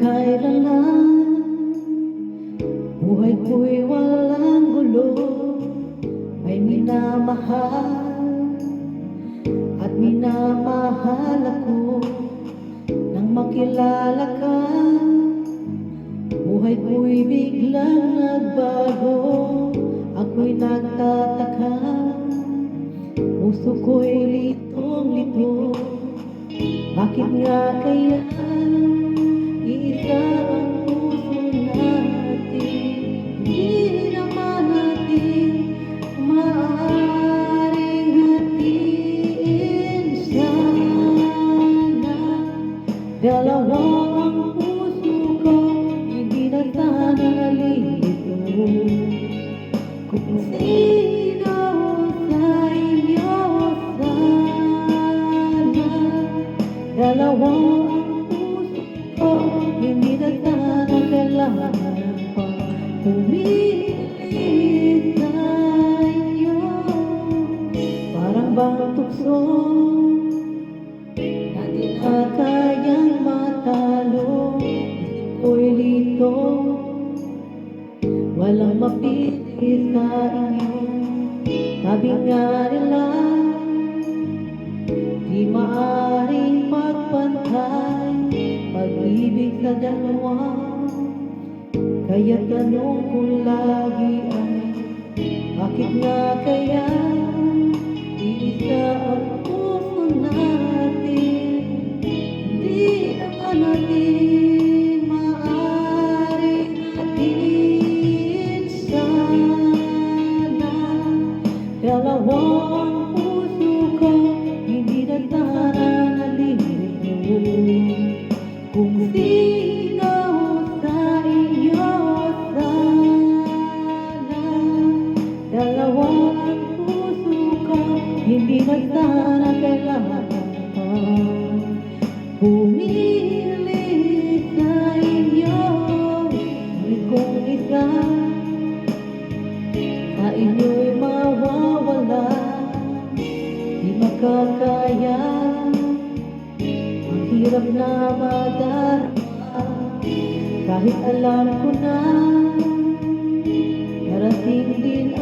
magkailanlan. Buhay ko'y walang gulo, may minamahal at minamahal ako. Nang makilala ka, buhay ko'y biglang nagbago. Ako'y nagtataka, puso ko'y litong-lito. Bakit nga kaya iisa ang puso natin? Hindi naman natin maaaring hatiin. Sana dalawa ang puso ko, hindi na sana nalilito. Kung sino sa inyo sana dalawa ang puso ko, hindi na sana kailangan pa pumilit sa inyo. Parang bang tukso na di na kayang matalo. Isip ko'y lito, walang mapili sa inyo. Sabi nga nila, di maaaring pagpantay pag-ibig sa dalawa. Kaya tanong ko lagi ay, bakit nga kaya iisa ang puso natin? Hindi naman natin maaaring hatiin. Sana dalawa ang puso ko, hindi na sana nalilito. Kung sino sa inyo sana dalawa ang puso ko, hindi na sana kailangan pa pumili sa inyo. Ngunit kung isa sa inyo'y mawawala, di makakaya, ang hirap na madarama. Kahit alam ko na darating din